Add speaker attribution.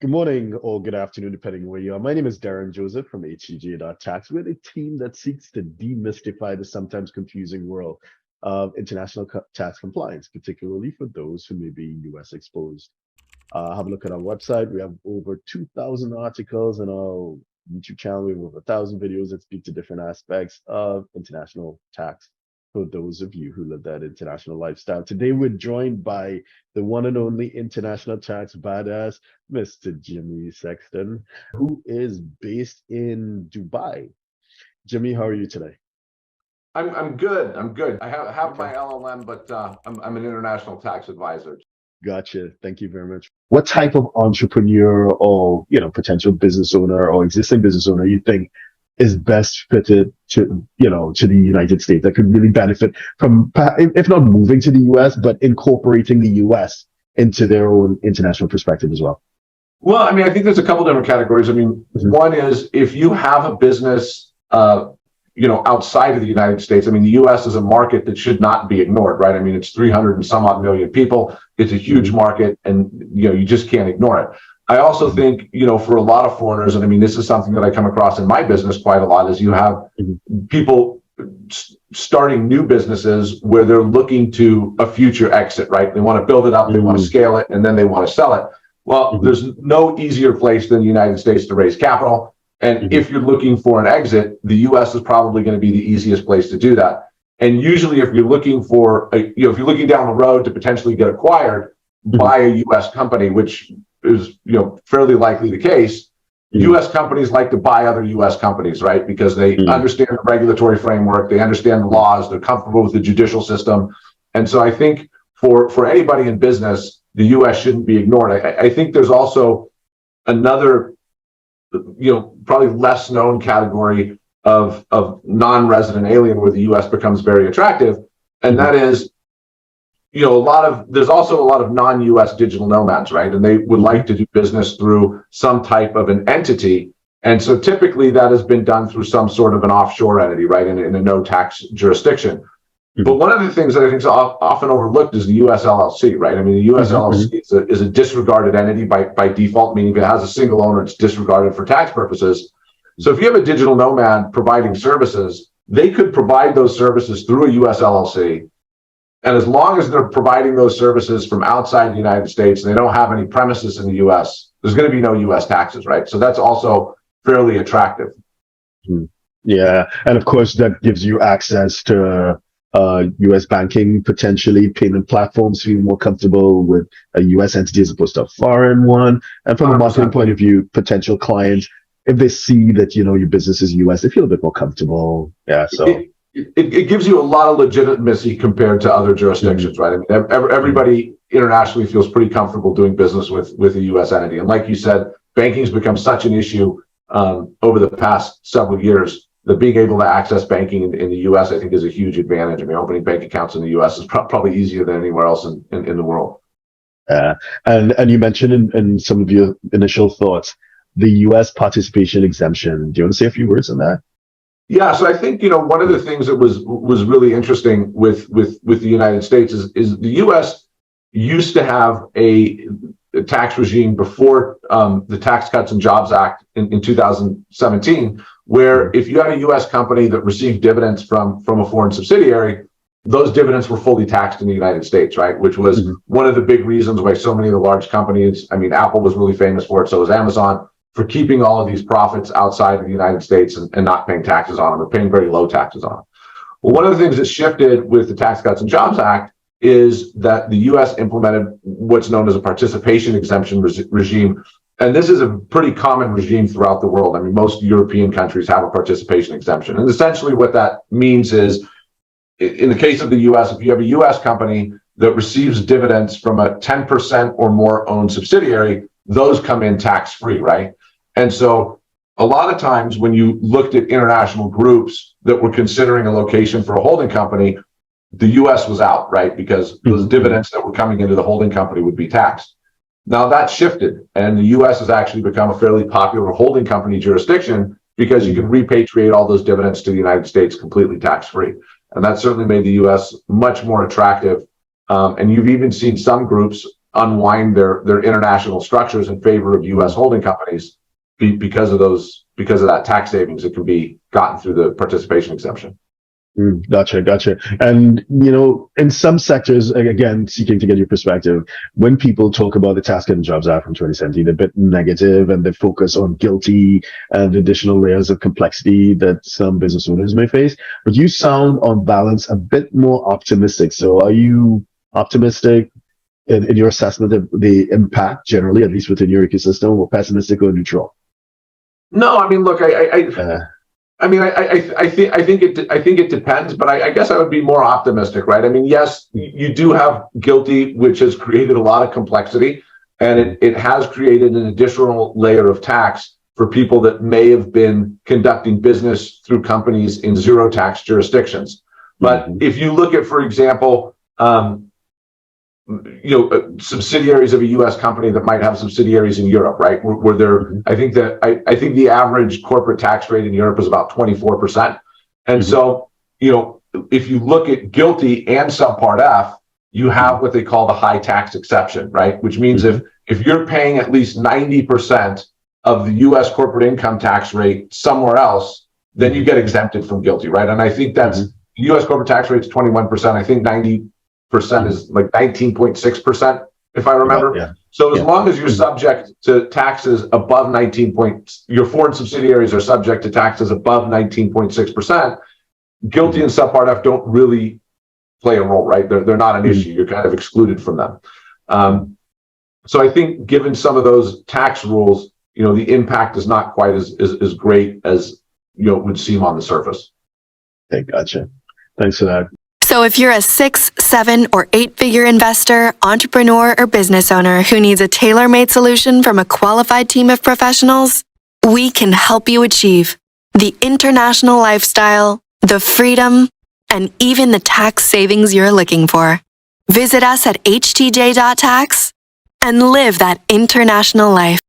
Speaker 1: Good morning or good afternoon, depending where you are. My name is Darren Joseph from HEG.tax. We're the team that seeks to demystify the sometimes confusing world of international tax compliance, particularly for those who may be US exposed. Have a look at our website. We have over 2,000 articles on our YouTube channel. We have over 1,000 videos that speak to different aspects of international tax for those of you who live that international lifestyle. Today, we're joined by the one and only international tax badass, Mr. Jimmy Sexton, who is based in Dubai. Jimmy, how are you today?
Speaker 2: I'm good. I'm good. I have
Speaker 1: Okay.
Speaker 2: my LLM, but I'm an international tax advisor.
Speaker 1: Gotcha. Thank you very much. What type of entrepreneur or potential business owner or existing business owner you think is best fitted to the United States that could really benefit from, if not moving to the US, but incorporating the US into their own international perspective as well?
Speaker 2: Well, I mean, I think there's a couple different categories. I mean, one is if you have a business, outside of the United States. I mean, the U.S. is a market that should not be ignored, right? I mean, it's 300 and some odd million people. It's a huge market, and you just can't ignore it. I also think, for a lot of foreigners, and I mean, this is something that I come across in my business quite a lot, is you have people starting new businesses where they're looking to a future exit, right? They want to build it up, they want to scale it, and then they want to sell it. Well, there's no easier place than the United States to raise capital. And if you're looking for an exit, the U.S. is probably going to be the easiest place to do that. And usually, if you're looking for, if you're looking down the road to potentially get acquired by a U.S. company, which is, fairly likely the case, U.S. companies like to buy other U.S. companies, right? Because they understand the regulatory framework, they understand the laws, they're comfortable with the judicial system. And so I think for anybody in business, the U.S. shouldn't be ignored. I think there's also another probably less known category of non-resident alien where the U.S. becomes very attractive. And that is, there's also a lot of non-U.S. digital nomads, right? And they would like to do business through some type of an entity. And so typically that has been done through some sort of an offshore entity, right? In a no tax jurisdiction. But one of the things that I think is often overlooked is the U.S. LLC, right? I mean, the U.S. LLC is a disregarded entity by default, meaning if it has a single owner, it's disregarded for tax purposes. So if you have a digital nomad providing services, they could provide those services through a U.S. LLC. And as long as they're providing those services from outside the United States and they don't have any premises in the U.S., there's going to be no U.S. taxes, right? So that's also fairly attractive.
Speaker 1: Yeah. And of course, that gives you access to US banking, potentially payment platforms, feel more comfortable with a US entity as opposed to a foreign one. And from 100%. A marketing point of view, potential clients, if they see that, your business is US, they feel a bit more comfortable. Yeah. So
Speaker 2: it gives you a lot of legitimacy compared to other jurisdictions, right? I mean, everybody internationally feels pretty comfortable doing business with a US entity. And like you said, banking's become such an issue over the past several years. The being able to access banking in the U.S., I think, is a huge advantage. I mean, opening bank accounts in the U.S. is probably easier than anywhere else in the world.
Speaker 1: And you mentioned in some of your initial thoughts, the U.S. participation exemption. Do you want to say a few words on that?
Speaker 2: Yeah, so I think, one of the things that was really interesting with the United States is the U.S. used to have a tax regime before the Tax Cuts and Jobs Act in 2017, where if you had a U.S. company that received dividends from a foreign subsidiary, those dividends were fully taxed in the United States, right? Which was one of the big reasons why so many of the large companies, I mean, Apple was really famous for it, so was Amazon, for keeping all of these profits outside of the United States and not paying taxes on them, or paying very low taxes on them. Well, one of the things that shifted with the Tax Cuts and Jobs Act is that the U.S. implemented what's known as a participation exemption regime. And this is a pretty common regime throughout the world. I mean, most European countries have a participation exemption. And essentially what that means is, in the case of the U.S., if you have a U.S. company that receives dividends from a 10% or more owned subsidiary, those come in tax-free, right? And so a lot of times when you looked at international groups that were considering a location for a holding company, the U.S. was out, right? Because those dividends that were coming into the holding company would be taxed. Now that shifted, and the U.S. has actually become a fairly popular holding company jurisdiction because you can repatriate all those dividends to the United States completely tax-free. And that certainly made the U.S. much more attractive. And you've even seen some groups unwind their international structures in favor of U.S. holding companies because of that tax savings that can be gotten through the participation exemption.
Speaker 1: Gotcha. And, in some sectors, again, seeking to get your perspective, when people talk about the Tax Cut and Jobs Act from 2017, they're a bit negative and they focus on guilty and additional layers of complexity that some business owners may face. But you sound, on balance, a bit more optimistic. So are you optimistic in your assessment of the impact generally, at least within your ecosystem, or pessimistic or neutral?
Speaker 2: No, I mean, look, I think it depends, but I guess I would be more optimistic, right? I mean, yes, you do have guilty, which has created a lot of complexity, and it has created an additional layer of tax for people that may have been conducting business through companies in zero tax jurisdictions. But if you look at, for example, subsidiaries of a U.S. company that might have subsidiaries in Europe, right? Where they're, I think the average corporate tax rate in Europe is about 24%. And so, if you look at guilty and subpart F, you have what they call the high tax exception, right? Which means if you're paying at least 90% of the U.S. corporate income tax rate somewhere else, then you get exempted from guilty, right? And I think that's the U.S. corporate tax rate is 21%. I think 90% is like 19.6%, if I remember. Yeah. So as long as you're subject to taxes above your foreign subsidiaries are subject to taxes above 19.6%, guilty and subpart F don't really play a role, right? They're not an issue. You're kind of excluded from them. So I think given some of those tax rules, the impact is not quite as great as it would seem on the surface.
Speaker 1: Okay, gotcha. Thanks for that.
Speaker 3: So if you're a 6, 7, or 8-figure investor, entrepreneur, or business owner who needs a tailor-made solution from a qualified team of professionals, we can help you achieve the international lifestyle, the freedom, and even the tax savings you're looking for. Visit us at htj.tax and live that international life.